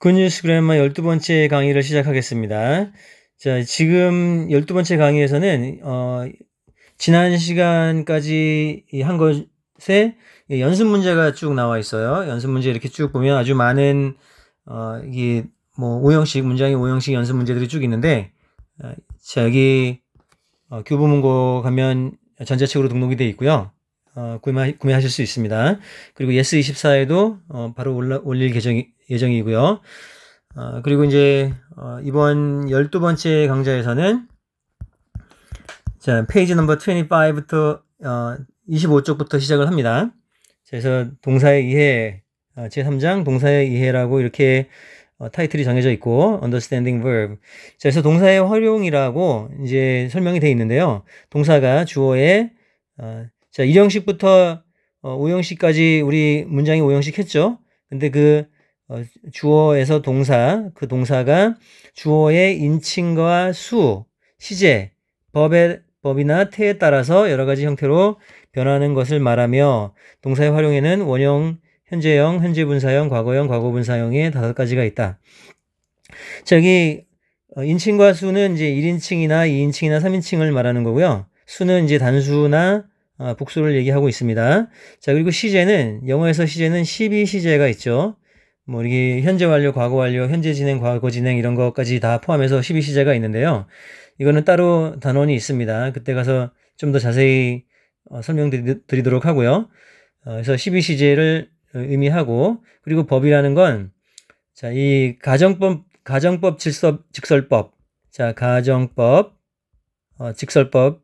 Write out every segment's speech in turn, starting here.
굿뉴스 그래머 12번째 강의를 시작하겠습니다. 자, 지금 12번째 강의에서는 지난 시간까지 한 것에 연습 문제가 쭉 나와 있어요. 연습 문제 이렇게 쭉 보면 아주 많은 이게 뭐 5형식 문장의 5형식 연습 문제들이 쭉 있는데, 자, 여기 교보문고 가면 전자책으로 등록이 되어 있고요. 구매하실 수 있습니다. 그리고 예스24에도 바로 올릴 예정이고요. 그리고 이제 이번 12번째 강좌에서는 자, 페이지 넘버 25부터 25쪽부터 시작을 합니다. 그래서 동사의 이해, 제3장 동사의 이해라고 이렇게 타이틀이 정해져 있고, understanding verb. 자, 그래서 동사의 활용이라고 이제 설명이 되어 있는데요. 동사가 주어에 자, 1형식부터 5형식까지 우리 문장이 5형식 했죠. 근데 그 주어에서 동사, 그 동사가 주어의 인칭과 수, 시제, 법이나 태에 따라서 여러 가지 형태로 변하는 것을 말하며, 동사의 활용에는 원형, 현재형, 현재분사형, 과거형, 과거분사형의 5가지가 있다. 자, 여기 인칭과 수는 이제 1인칭이나 2인칭이나 3인칭을 말하는 거고요. 수는 이제 단수나 복수를 얘기하고 있습니다. 자, 그리고 시제는, 영어에서 시제는 12시제가 있죠. 뭐, 이게 현재 완료, 과거 완료, 현재 진행, 과거 진행 이런 것까지 다 포함해서 12시제가 있는데요. 이거는 따로 단원이 있습니다. 그때 가서 좀 더 자세히 설명드리도록 하고요. 그래서 12시제를 의미하고, 그리고 법이라는 건, 자, 이 가정법, 직설법. 자, 가정법, 직설법,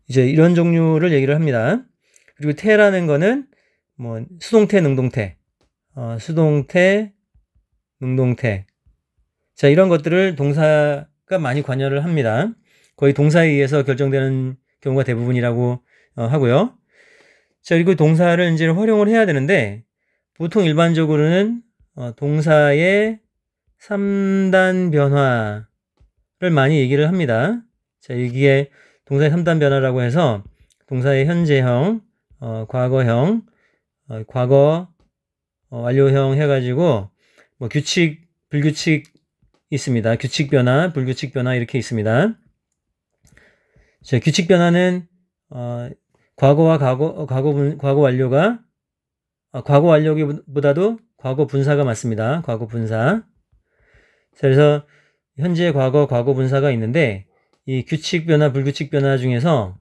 이제 이런 종류를 얘기를 합니다. 그리고 태라는 거는 뭐 수동태, 능동태, 수동태, 능동태. 자, 이런 것들을 동사가 많이 관여를 합니다. 거의 동사에 의해서 결정되는 경우가 대부분이라고 하고요. 자, 그리고 동사를 이제 활용을 해야 되는데, 보통 일반적으로는 동사의 3단 변화를 많이 얘기를 합니다. 자, 여기에 동사의 3단 변화라고 해서 동사의 현재형, 과거형, 과거 완료형 해가지고 뭐 규칙, 불규칙 있습니다. 규칙 변화, 불규칙 변화 이렇게 있습니다. 자, 규칙 변화는 과거와 과거 완료가 과거 완료보다도 과거 분사가 맞습니다. 과거 분사. 자, 그래서 현재, 과거, 과거 분사가 있는데, 이 규칙 변화, 불규칙 변화 중에서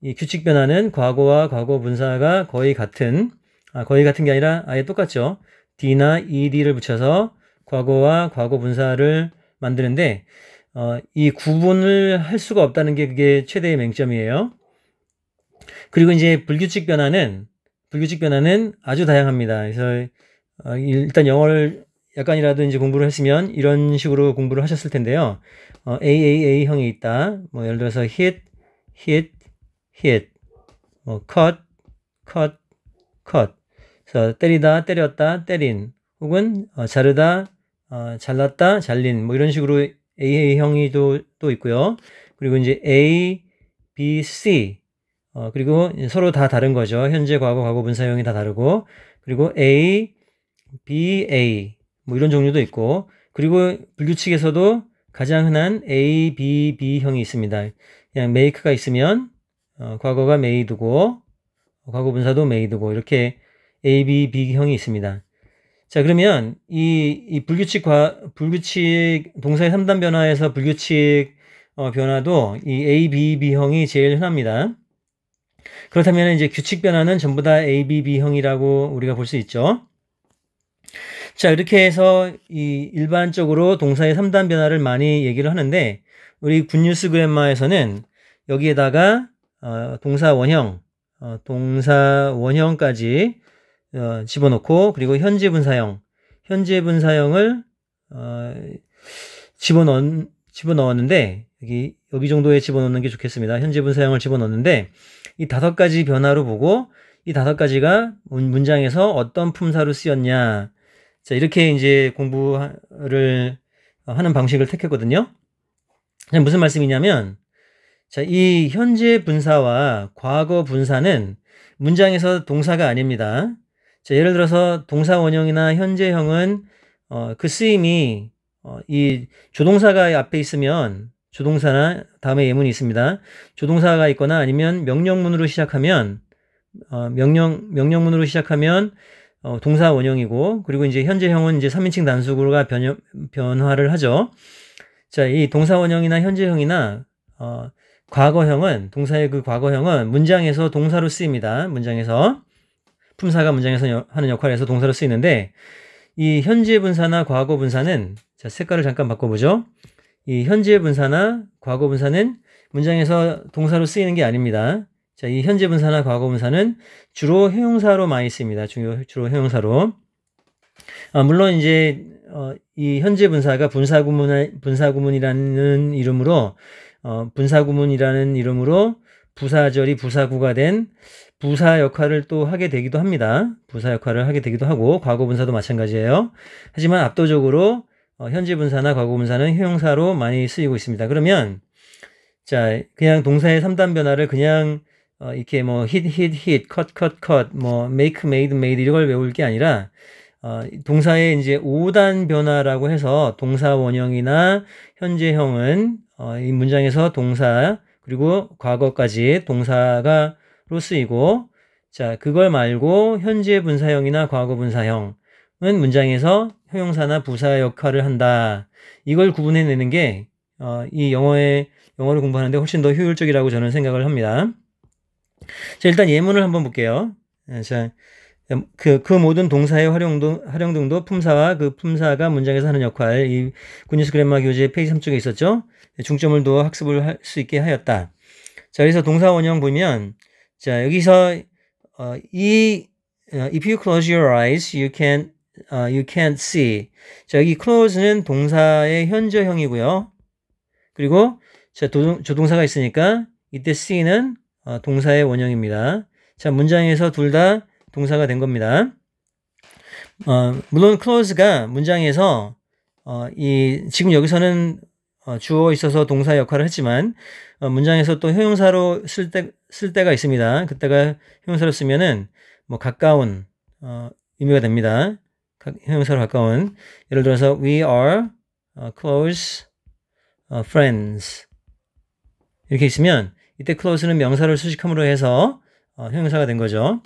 이 규칙 변화는 과거와 과거 분사가 거의 같은 게 아니라 아예 똑같죠. D나 ED를 붙여서 과거와 과거 분사를 만드는데, 이 구분을 할 수가 없다는 게 그게 최대의 맹점이에요. 그리고 이제 불규칙 변화는 아주 다양합니다. 그래서 일단 영어를 약간이라도 이제 공부를 했으면 이런 식으로 공부를 하셨을 텐데요. AAA형이 있다. 뭐 예를 들어서 hit, 뭐 cut. 그래서 때리다, 때렸다, 때린. 혹은 자르다, 잘랐다, 잘린. 뭐 이런 식으로 AA형이 또 있고요. 그리고 이제 A, B, C. 그리고 서로 다 다른 거죠. 현재, 과거, 과거분사형이 다 다르고. 그리고 A, B, A. 뭐 이런 종류도 있고, 그리고 불규칙에서도 가장 흔한 A, B, B형이 있습니다. 그냥 make가 있으면 과거가 made고 과거 분사도 made고 이렇게 A, B, B형이 있습니다. 자, 그러면 이 불규칙 동사의 3단 변화에서 불규칙 변화도 이 A, B, B형이 제일 흔합니다. 그렇다면 이제 규칙 변화는 전부 다 A, B, B형이라고 우리가 볼 수 있죠. 자, 이렇게 해서 이 일반적으로 동사의 3단 변화를 많이 얘기를 하는데, 우리 굿뉴스 그래머에서는 여기에다가 동사 원형까지 집어넣고, 그리고 현재 분사형을 집어넣었는데, 여기 정도에 집어넣는 게 좋겠습니다. 현재 분사형을 집어넣는데, 이 5가지 변화로 보고 이 5가지가 문장에서 어떤 품사로 쓰였냐. 자, 이렇게 이제 공부를 하는 방식을 택했거든요. 무슨 말씀이냐면, 자, 이 현재 분사와 과거 분사는 문장에서 동사가 아닙니다. 자, 예를 들어서 동사 원형이나 현재형은 그 쓰임이 이 조동사가 앞에 있으면 조동사나 다음에 예문이 있습니다. 조동사가 있거나 아니면 명령문으로 시작하면 명령문으로 시작하면 동사 원형이고, 그리고 이제 현재형은 이제 3인칭 단수구가 변화를 하죠. 자, 이 동사 원형이나 현재형이나 과거형은, 동사의 그 과거형은 문장에서 동사로 쓰입니다. 문장에서 품사가 문장에서 하는 역할에서 동사로 쓰이는데, 이 현재 분사나 과거 분사는, 자, 색깔을 잠깐 바꿔보죠. 이 현재 분사나 과거 분사는 문장에서 동사로 쓰이는 게 아닙니다. 자, 이 현재 분사나 과거 분사는 주로 형용사로 많이 쓰입니다. 주로 형용사로. 물론 이제 이 현재 분사가 분사구문이라는 이름으로 부사절이 부사구가 된 부사 역할을 또 하게 되기도 합니다. 부사 역할을 하게 되기도 하고, 과거 분사도 마찬가지예요. 하지만 압도적으로 현재 분사나 과거 분사는 형용사로 많이 쓰이고 있습니다. 그러면 자, 그냥 동사의 3단 변화를 그냥 이렇게 뭐 hit, cut, 뭐 make, made 이런 걸 외울 게 아니라 동사의 이제 5단 변화라고 해서 동사 원형이나 현재형은 이 문장에서 동사 그리고 과거까지 동사가로 쓰이고, 자, 그걸 말고 현재 분사형이나 과거 분사형은 문장에서 형용사나 부사 역할을 한다. 이걸 구분해내는 게 이 영어를 공부하는데 훨씬 더 효율적이라고 저는 생각을 합니다. 자, 일단 예문을 한번 볼게요. 자, 그 모든 동사의 활용 등도 품사와 그 품사가 문장에서 하는 역할, 이 굿뉴스 그래머 교재 페이지 3쪽에 있었죠. 중점을 두어 학습을 할 수 있게 하였다. 자, 그래서 동사 원형 보면, 자, 여기서 if you close your eyes, you can't see. 자, 여기 close는 동사의 현재형이고요. 그리고 자, 조동사가 있으니까 이때 see는 동사의 원형입니다. 자, 문장에서 둘 다 동사가 된 겁니다. 물론 close가 문장에서 지금 여기서는 주어 있어서 동사 역할을 했지만 문장에서 또 형용사로 쓸 때가 있습니다. 그때가 형용사로 쓰면은 뭐 가까운 의미가 됩니다. 형용사로 가까운. 예를 들어서 we are close friends 이렇게 있으면 이때 close는 명사를 수식함으로 해서 형용사가 된 거죠.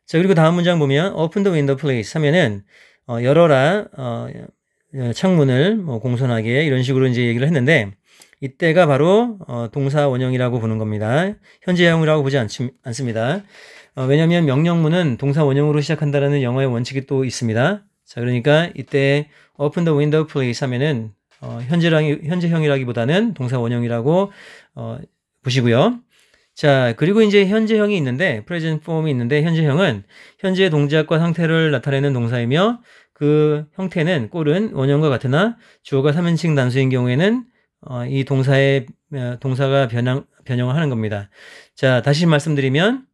자, 그리고 다음 문장 보면 open the window please 하면은 열어라 창문을 뭐 공손하게 이런 식으로 이제 얘기를 했는데, 이때가 바로 동사 원형이라고 보는 겁니다. 현재형이라고 보지 않습니다. 왜냐하면 명령문은 동사 원형으로 시작한다라는 영어의 원칙이 또 있습니다. 자, 그러니까 이때 open the window please 하면은 현재형이라기보다는 동사 원형이라고 보시고요. 자, 그리고 이제 현재형이 있는데, present form이 있는데, 현재형은 현재 동작과 상태를 나타내는 동사이며 그 형태는 꼴은 원형과 같으나 주어가 3인칭 단수인 경우에는 이 동사가 변형을 하는 겁니다. 자, 다시 말씀드리면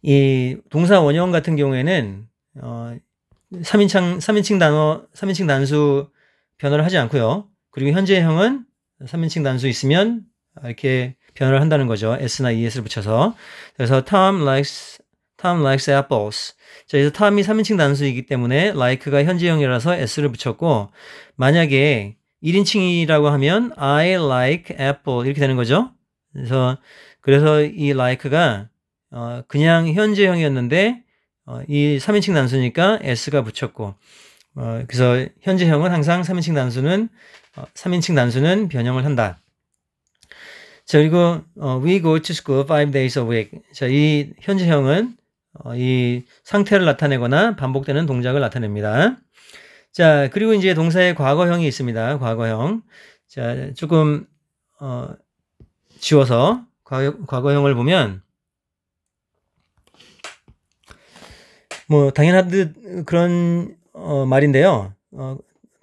이 동사 원형 같은 경우에는 3인칭 단수 변화를 하지 않고요. 그리고 현재형은 3인칭 단수 있으면 이렇게 변화를 한다는 거죠. s나 es를 붙여서. 그래서 Tom likes apples. 자, 그래서 Tom이 3인칭 단수이기 때문에 like가 현재형이라서 s를 붙였고, 만약에 1인칭이라고 하면 I like apple 이렇게 되는 거죠. 그래서 이 like가 그냥 현재형이었는데 이 3인칭 단수니까 s가 붙였고, 그래서 현재형은 항상 3인칭 단수는 변형을 한다. 자, 그리고 we go to school 5 days a week. 자, 이 현재형은 이 상태를 나타내거나 반복되는 동작을 나타냅니다. 자, 그리고 이제 동사의 과거형이 있습니다. 과거형. 자, 조금 지워서 과거형을 보면 뭐 당연하듯 그런 말인데요.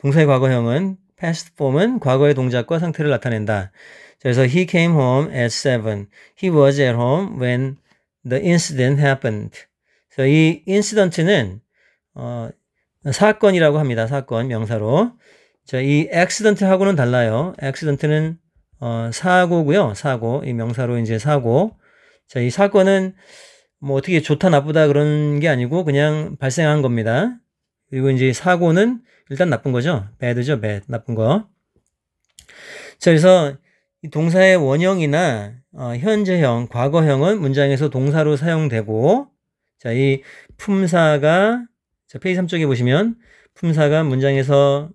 동사의 과거형은 past form은 과거의 동작과 상태를 나타낸다. 그래서 he came home at 7. He was at home when the incident happened. 그래서 이 incident는 사건이라고 합니다. 사건 명사로. 자, 이 accident하고는 달라요. accident는 사고고요. 사고. 이 명사로 이제 사고. 자, 이 사건은 뭐 어떻게 좋다 나쁘다 그런 게 아니고 그냥 발생한 겁니다. 그리고 이제 사고는 일단 나쁜 거죠. bad죠, bad. 나쁜 거. 자, 그래서 이 동사의 원형이나 현재형, 과거형은 문장에서 동사로 사용되고, 자, 이 품사가, 자, 페이지 3쪽에 보시면 품사가 문장에서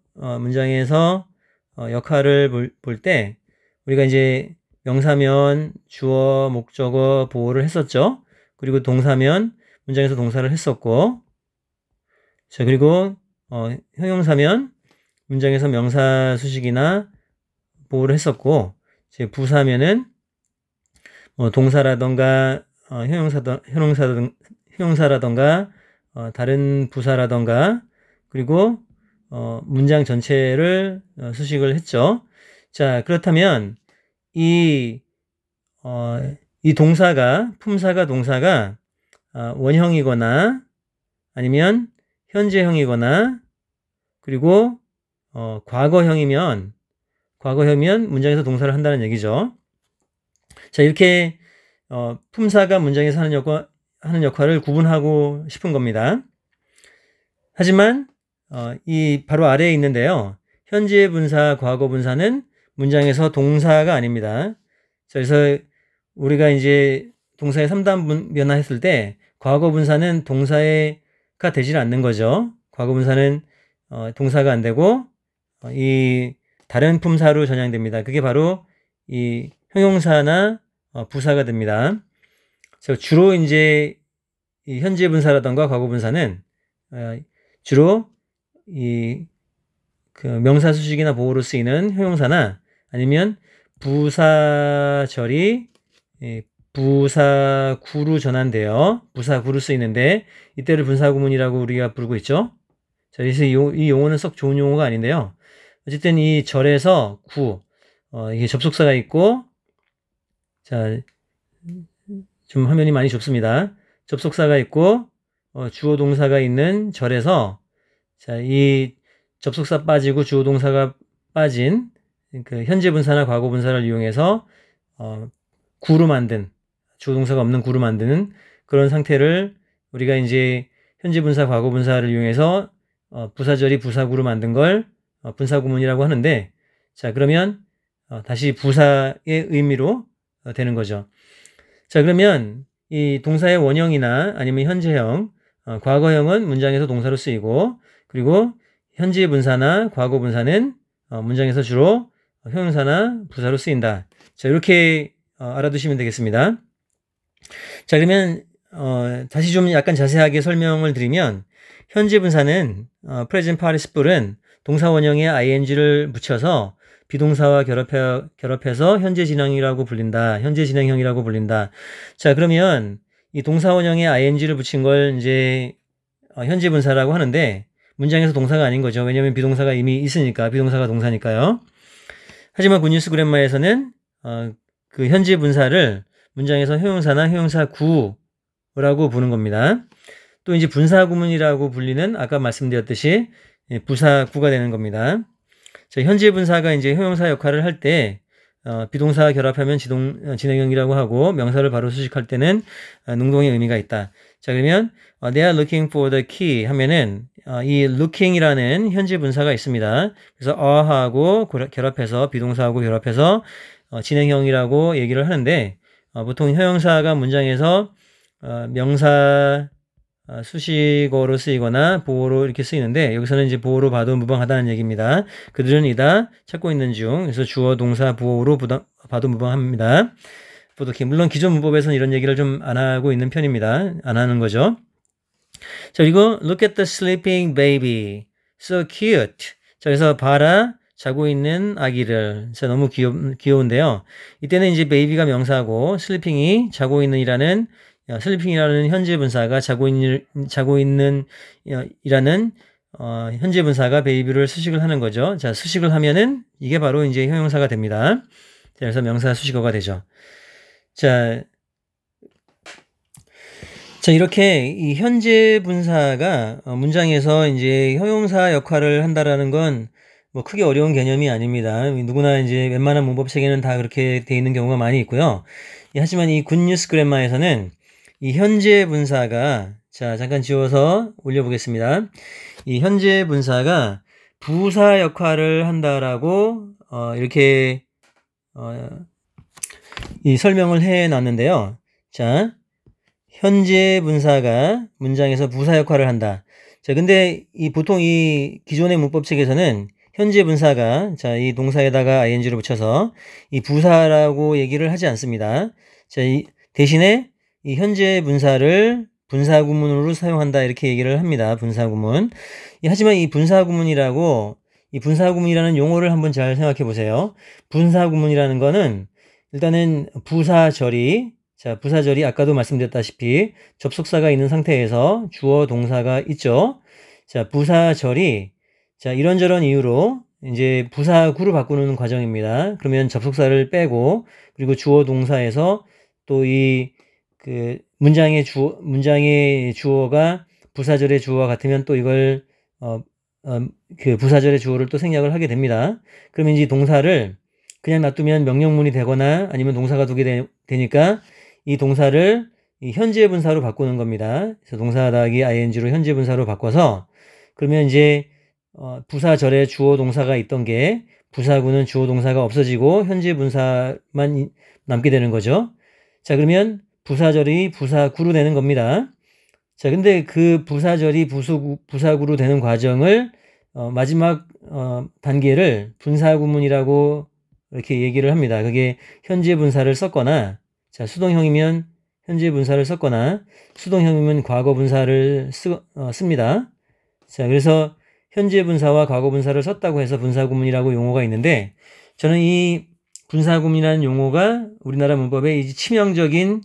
역할을 볼 때 우리가 이제 명사면 주어, 목적어, 보호를 했었죠. 그리고 동사면 문장에서 동사를 했었고, 자, 그리고 형용사면 문장에서 명사 수식이나 보호를 했었고, 이제 부사면은 동사라던가 형용사라던가 다른 부사라던가 그리고 문장 전체를 수식을 했죠. 자, 그렇다면 이 동사가 품사가 동사가 원형이거나 아니면 현재형이거나 그리고 과거형이면 문장에서 동사를 한다는 얘기죠. 자, 이렇게 품사가 문장에서 하는 역할을 구분하고 싶은 겁니다. 하지만 이 바로 아래에 있는데요. 현재 분사, 과거 분사는 문장에서 동사가 아닙니다. 자, 그래서 우리가 이제 동사의 3단 변화했을 때 과거 분사는 동사가 되질 않는 거죠. 과거 분사는 동사가 안 되고 이 다른 품사로 전향됩니다. 그게 바로 이 형용사나 부사가 됩니다. 주로 이제 이 현재 분사라던가 과거 분사는 주로 그 명사 수식이나 보호로 쓰이는 형용사나 아니면 부사절이 부사구로 전환돼요. 부사구로 쓰이는데 이때를 분사구문이라고 우리가 부르고 있죠. 자, 그래서 이 용어는 썩 좋은 용어가 아닌데요. 어쨌든 이 절에서 이게 접속사가 있고, 자, 좀 화면이 많이 좁습니다. 접속사가 있고, 주어 동사가 있는 절에서, 자, 이 접속사 빠지고 주어 동사가 빠진 그 현재 분사나 과거 분사를 이용해서, 구로 만든, 주어 동사가 없는 구로 만드는 그런 상태를 우리가 이제 현재 분사, 과거 분사를 이용해서, 부사절이 부사구로 만든 걸 분사구문이라고 하는데, 자, 그러면 다시 부사의 의미로 되는 거죠. 자, 그러면 이 동사의 원형이나 아니면 현재형, 과거형은 문장에서 동사로 쓰이고, 그리고 현재 분사나 과거 분사는 문장에서 주로 형용사나 부사로 쓰인다. 자, 이렇게 알아두시면 되겠습니다. 자, 그러면 다시 좀 약간 자세하게 설명을 드리면 현재 분사는 present participle은 동사 원형에 ing를 붙여서 비동사와 결합해서 현재 진행이라고 불린다. 현재 진행형이라고 불린다. 자, 그러면 이 동사 원형에 ing를 붙인 걸 이제 현재 분사라고 하는데 문장에서 동사가 아닌 거죠. 왜냐하면 비동사가 이미 있으니까, 비동사가 동사니까요. 하지만 굿뉴스 그랜마에서는 그 현재 분사를 문장에서 형용사나 형용사구라고 부르는 겁니다. 또 이제 분사구문이라고 불리는 아까 말씀드렸듯이 부사구가 되는 겁니다. 자, 현재 분사가 이제 형용사 역할을 할 때 비동사와 결합하면 진행형이라고 하고 명사를 바로 수식할 때는 능동의 의미가 있다. 자, 그러면 they are looking for the key 하면은 이 looking이라는 현재 분사가 있습니다. 그래서 are하고 결합해서 비동사하고 결합해서 진행형이라고 얘기를 하는데 보통 형용사가 문장에서 명사 수식어로 쓰이거나 보호로 이렇게 쓰이는데 여기서는 이제 보호로 봐도 무방하다는 얘기입니다. 그들은 이다 찾고 있는 중. 그래서 주어 동사 보호로 봐도 무방합니다. 물론 기존 문법에서는 이런 얘기를 좀 안 하고 있는 편입니다. 안 하는 거죠. 자, 그리고 look at the sleeping baby. So cute. 자, 그래서 봐라 자고 있는 아기를. 자, 너무 귀여운데요. 이때는 이제 baby가 명사고 sleeping이 자고 있는 슬리핑이라는 현재 분사가 자고 있는 이라는 현재 분사가 베이비를 수식을 하는 거죠. 자, 수식을 하면은 이게 바로 이제 형용사가 됩니다. 자, 그래서 명사 수식어가 되죠. 자, 이렇게 이 현재 분사가 문장에서 이제 형용사 역할을 한다라는 건 뭐 크게 어려운 개념이 아닙니다. 누구나 이제 웬만한 문법 체계는 다 그렇게 돼 있는 경우가 많이 있고요. 하지만 이 굿뉴스 그래마에서는 이 현재 분사가, 자, 잠깐 지워서 올려보겠습니다. 이 현재 분사가 부사 역할을 한다라고 이렇게 이 설명을 해 놨는데요. 자, 현재 분사가 문장에서 부사 역할을 한다. 자, 근데 보통 이 기존의 문법 책에서는 현재 분사가, 자, 이 동사에다가 ing를 붙여서 이 부사라고 얘기를 하지 않습니다. 자, 대신에 이 현재 분사를 분사구문으로 사용한다, 이렇게 얘기를 합니다. 분사구문. 하지만 이 분사구문이라는 용어를 한번 잘 생각해 보세요. 분사구문이라는 거는 일단은 부사절이, 자, 부사절이 아까도 말씀드렸다시피 접속사가 있는 상태에서 주어 동사가 있죠. 자, 부사절이, 자, 이런저런 이유로 이제 부사구로 바꾸는 과정입니다. 그러면 접속사를 빼고, 그리고 주어 동사에서 또 문장의 주어가 부사절의 주어와 같으면 또 이걸 그 부사절의 주어를 또 생략을 하게 됩니다. 그러면 이제 동사를 그냥 놔두면 명령문이 되거나 아니면 동사가 두게 되니까 이 동사를 이 현재 분사로 바꾸는 겁니다. 그래서 동사 더하기 ing로 현재 분사로 바꿔서, 그러면 이제 부사절에 주어 동사가 있던 게 부사구는 주어 동사가 없어지고 현재 분사만 남게 되는 거죠. 자, 그러면 부사절이 부사구로 되는 겁니다. 자, 근데 그 부사절이 부사구로 되는 과정을 마지막 단계를 분사구문이라고 이렇게 얘기를 합니다. 그게 현재 분사를 썼거나, 자, 수동형이면 현재 분사를 썼거나, 수동형이면 과거 분사를 씁니다. 자, 그래서 현재 분사와 과거 분사를 썼다고 해서 분사구문이라고 용어가 있는데, 저는 이 분사구문이라는 용어가 우리나라 문법의 치명적인,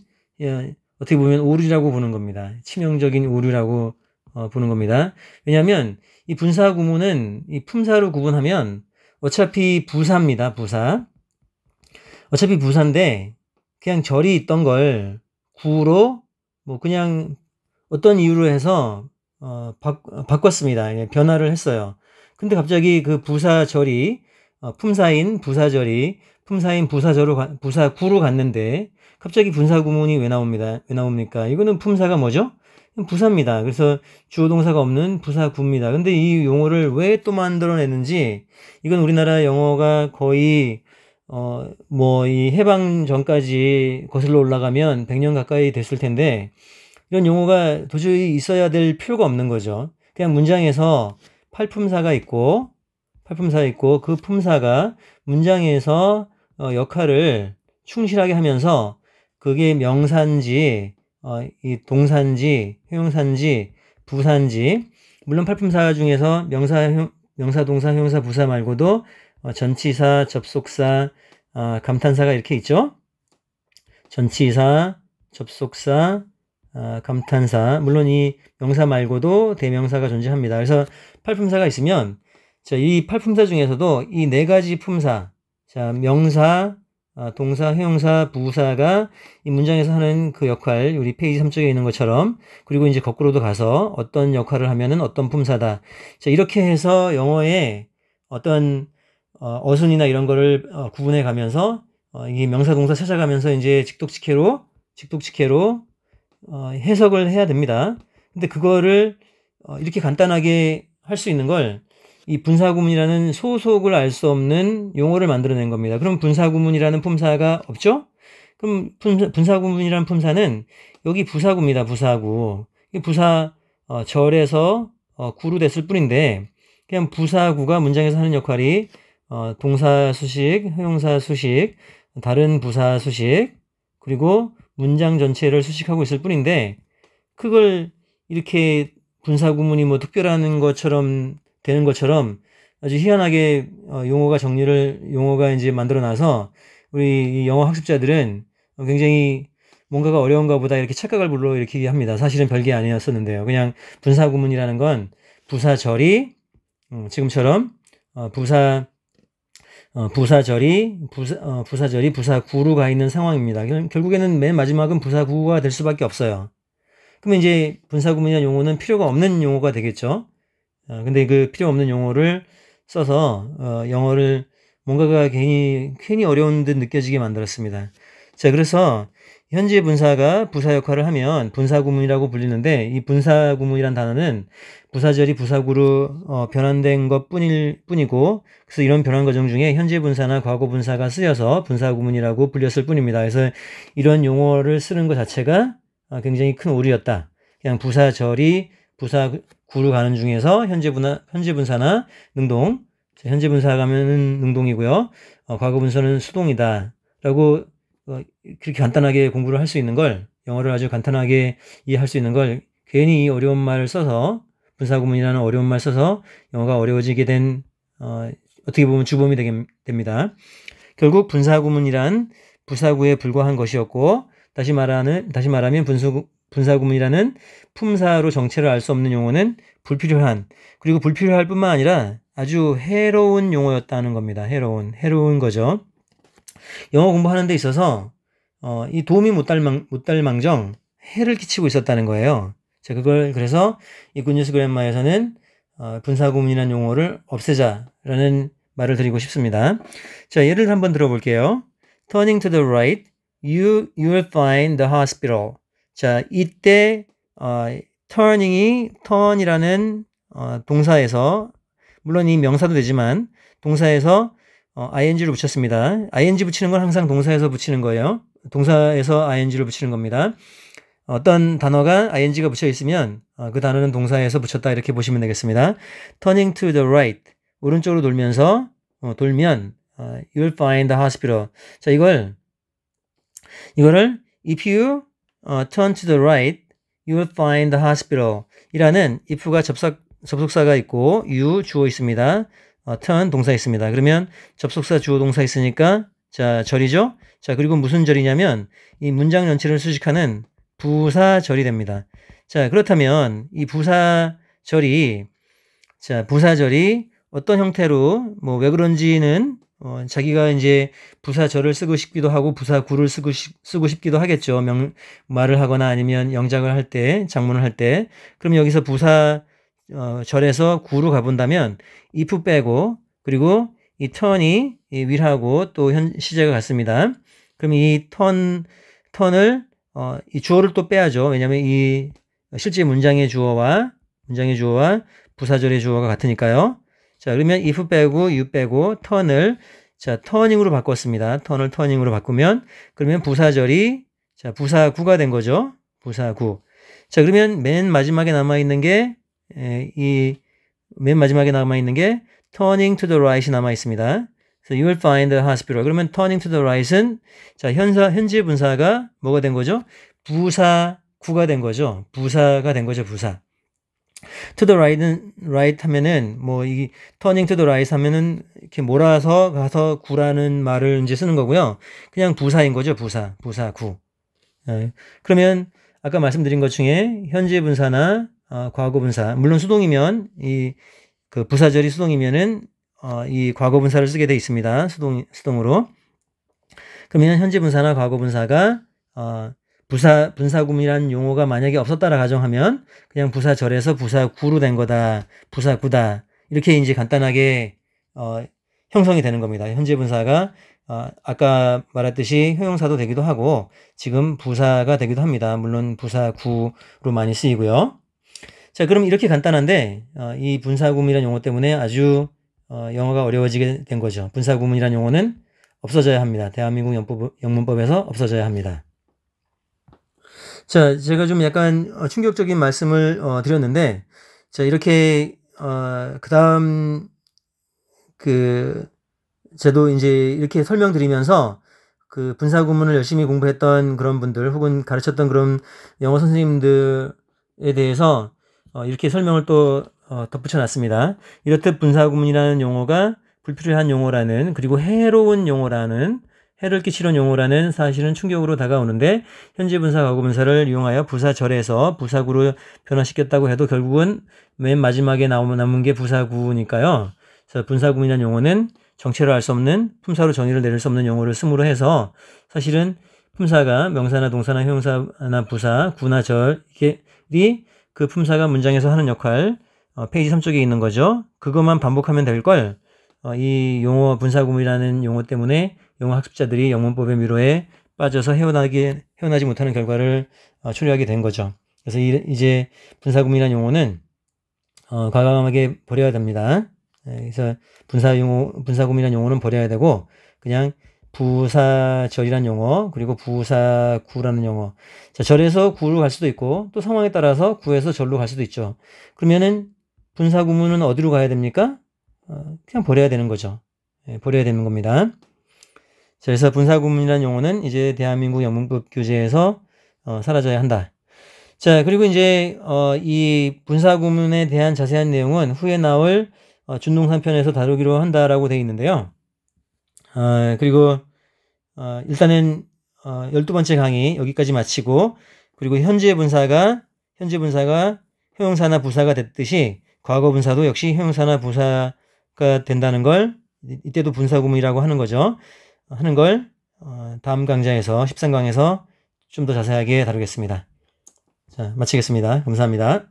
어떻게 보면 오류라고 보는 겁니다. 치명적인 오류라고 보는 겁니다. 왜냐하면 이 분사구문은 이 품사로 구분하면 어차피 부사입니다. 부사. 어차피 부사인데 그냥 절이 있던 걸 구로 뭐 그냥 어떤 이유로 해서 바꿨습니다. 변화를 했어요. 근데 갑자기 그 부사절이 품사인 부사절이 품사인 부사구로 갔는데 갑자기 분사구문이 왜 나옵니까? 이거는 품사가 뭐죠? 부사입니다. 그래서 주어 동사가 없는 부사구입니다. 근데 이 용어를 왜 또 만들어냈는지, 이건 우리나라 영어가 거의 이 해방 전까지 거슬러 올라가면 100년 가까이 됐을 텐데 이런 용어가 도저히 있어야 될 필요가 없는 거죠. 그냥 문장에서 팔품사가 있고 그 품사가 문장에서 역할을 충실하게 하면서 그게 명사인지 이 동사인지 형용사인지 부사인지, 물론 팔품사 중에서 명사, 동사, 형용사, 부사 말고도 전치사, 접속사, 감탄사가 이렇게 있죠. 전치사, 접속사, 감탄사, 물론 이 명사 말고도 대명사가 존재합니다. 그래서 팔품사가 있으면, 자, 이 팔품사 중에서도 이 네 가지 품사, 자, 명사, 동사, 형용사, 부사가 이 문장에서 하는 그 역할, 우리 페이지 3쪽에 있는 것처럼, 그리고 이제 거꾸로도 가서 어떤 역할을 하면은 어떤 품사다. 자, 이렇게 해서 영어의 어떤 어순이나 이런 거를 구분해 가면서 이게 명사, 동사 찾아가면서 이제 직독직해로 해석을 해야 됩니다. 근데 그거를 이렇게 간단하게 할 수 있는 걸 이 분사구문이라는 소속을 알 수 없는 용어를 만들어낸 겁니다. 그럼 분사구문이라는 품사가 없죠? 그럼 분사구문이라는 품사는 여기 부사구입니다. 부사구. 이 부사 절에서 구로 됐을 뿐인데, 그냥 부사구가 문장에서 하는 역할이 동사 수식, 형용사 수식, 다른 부사 수식, 그리고 문장 전체를 수식하고 있을 뿐인데, 그걸 이렇게 분사구문이 뭐 특별한 것처럼 되는 것처럼 아주 희한하게 용어가 이제 만들어놔서 우리 영어 학습자들은 굉장히 뭔가가 어려운가 보다 이렇게 착각을 불러일으키게 합니다. 사실은 별게 아니었었는데요. 그냥 분사구문이라는 건 부사절이 지금처럼 부사절이 부사구로 가 있는 상황입니다. 결국에는 맨 마지막은 부사구가 될 수밖에 없어요. 그러면 이제 분사구문이라는 용어는 필요가 없는 용어가 되겠죠. 근데 그 필요 없는 용어를 써서 영어를 뭔가가 괜히 어려운 듯 느껴지게 만들었습니다. 자, 그래서 현재 분사가 부사 역할을 하면 분사구문이라고 불리는데, 이 분사구문이란 단어는 부사절이 부사구로 변환된 것 뿐이고, 그래서 이런 변환 과정 중에 현재 분사나 과거 분사가 쓰여서 분사구문이라고 불렸을 뿐입니다. 그래서 이런 용어를 쓰는 것 자체가 굉장히 큰 오류였다. 그냥 부사절이 부사구로 가는 중에서 현재 분사나 능동, 현재 분사가 하면은 능동이고요. 과거 분사는 수동이다. 라고 그렇게 간단하게 공부를 할 수 있는 걸, 영어를 아주 간단하게 이해할 수 있는 걸 괜히 어려운 말을 써서, 분사구문이라는 어려운 말 써서 영어가 어려워지게 된 어떻게 보면 주범이 됩니다. 결국 분사구문이란 부사구에 불과한 것이었고, 다시 말하면 분사구문이라는 품사로 정체를 알 수 없는 용어는 불필요한, 그리고 불필요할 뿐만 아니라 아주 해로운 용어였다는 겁니다. 해로운 거죠. 영어 공부하는 데 있어서 이 도움이 못 될 망정 해를 끼치고 있었다는 거예요. 자, 그걸 그래서 이 굿뉴스 그랜마에서는 분사구문이라는 용어를 없애자라는 말을 드리고 싶습니다. 자, 예를 한번 들어볼게요. Turning to the right, you will find the hospital. 자, 이때 turn이라는 동사에서, 물론 이 명사도 되지만 동사에서 ing를 붙였습니다. ing 붙이는 건 항상 동사에서 붙이는 거예요. 동사에서 ing를 붙이는 겁니다. 어떤 단어가 ing가 붙여 있으면 그 단어는 동사에서 붙였다, 이렇게 보시면 되겠습니다. Turning to the right, 오른쪽으로 돌면 you'll find the hospital. 자, 이거를 if you turn to the right, you'll find the hospital 이라는 if가 접속사가 있고 you 주어 있습니다. turn 동사 있습니다. 그러면 접속사 주어 동사 있으니까 자, 절이죠. 자, 그리고 무슨 절이냐면 이 문장 전체를 수식하는 부사절이 됩니다. 자, 그렇다면 이 부사절이 어떤 형태로 왜 그런지는 자기가 이제 부사절을 쓰고 싶기도 하고 부사구를 쓰고 싶기도 하겠죠. 말을 하거나 아니면 영작을 할 때, 작문을 할 때. 그럼 여기서 절에서 구로 가본다면 if 빼고, 그리고 이 turn이 이 will하고 또 시제가 같습니다. 그럼 이 turn을 이 주어를 또 빼야죠. 왜냐하면 이 실제 문장의 주어와 부사절의 주어가 같으니까요. 자, 그러면 if 빼고 you 빼고 turn을 turning으로 바꿨습니다. turn을 turning으로 바꾸면, 그러면 부사절이 부사구가 된 거죠. 부사구. 자, 그러면 맨 마지막에 남아있는 게 turning to the right이 남아있습니다. So you will find the hospital. 그러면 turning to the right은 현재 분사가 뭐가 된 거죠? 부사구가 된 거죠. 부사가 된 거죠. 부사. to the right 하면은 이 turning to the right 하면은 이렇게 몰아서 가서 구라는 말을 이제 쓰는 거고요. 그냥 부사인 거죠. 부사구. 그러면 아까 말씀드린 것 중에 현재 분사나 과거 분사, 물론 수동이면 그 부사절이 수동이면은 이 과거 분사를 쓰게 돼 있습니다. 수동으로. 그러면 현재 분사나 과거 분사가 분사구문이라는 용어가 만약에 없었다라 가정하면 그냥 부사절에서 부사구로 된 거다, 부사구다, 이렇게 이제 간단하게 형성이 되는 겁니다. 현재 분사가 아까 말했듯이 형용사도 되기도 하고 지금 부사가 되기도 합니다. 물론 부사구로 많이 쓰이고요. 자, 그럼 이렇게 간단한데 이 분사구문이라는 용어 때문에 아주 영어가 어려워지게 된 거죠. 분사구문이라는 용어는 없어져야 합니다. 대한민국 영문법에서 없어져야 합니다. 자, 제가 좀 약간 충격적인 말씀을 드렸는데, 자, 이렇게 그 다음 저도 이제 이렇게 설명드리면서 그 분사구문을 열심히 공부했던 그런 분들 혹은 가르쳤던 그런 영어 선생님들에 대해서 이렇게 설명을 또 덧붙여 놨습니다. 이렇듯 분사구문이라는 용어가 불필요한 용어라는, 그리고 해로운 용어라는, 해를 끼치는 용어라는 사실은 충격으로 다가오는데, 현재 분사, 과거 분사를 이용하여 부사절에서 부사구로 변화시켰다고 해도 결국은 맨 마지막에 남은 게 부사구니까요. 그래서 분사구문이라는 용어는 정체를 알 수 없는, 품사로 정의를 내릴 수 없는 용어를 쓰므로 해서 사실은 품사가 명사나 동사나 형용사나 부사, 구나 절이 그 품사가 문장에서 하는 역할, 페이지 3쪽에 있는 거죠. 그것만 반복하면 될 걸, 이 용어 분사구문이라는 용어 때문에 영어 학습자들이 영문법의 미로에 빠져서 헤어나지 못하는 결과를 초래하게 된 거죠. 그래서 이제 분사구문이라는 용어는 과감하게 버려야 됩니다. 그래서 분사구문이라는 용어는 버려야 되고, 그냥 부사절이라는 용어, 그리고 부사구라는 용어. 자, 절에서 구로 갈 수도 있고, 또 상황에 따라서 구에서 절로 갈 수도 있죠. 그러면은 분사구문은 어디로 가야 됩니까? 그냥 버려야 되는 거죠. 버려야 되는 겁니다. 자, 그래서 분사구문이라는 용어는 이제 대한민국 영문법 교재에서 사라져야 한다. 자, 그리고 이제 이 분사구문에 대한 자세한 내용은 후에 나올 준동산 편에서 다루기로 한다라고 되어 있는데요. 그리고 일단은 12번째 강의 여기까지 마치고, 그리고 현재 분사가 형용사나 부사가 됐듯이 과거 분사도 역시 형용사나 부사가 된다는 걸, 이때도 분사구문이라고 하는 거죠. 하는 걸 다음 강좌에서 13강에서 좀 더 자세하게 다루겠습니다. 자, 마치겠습니다. 감사합니다.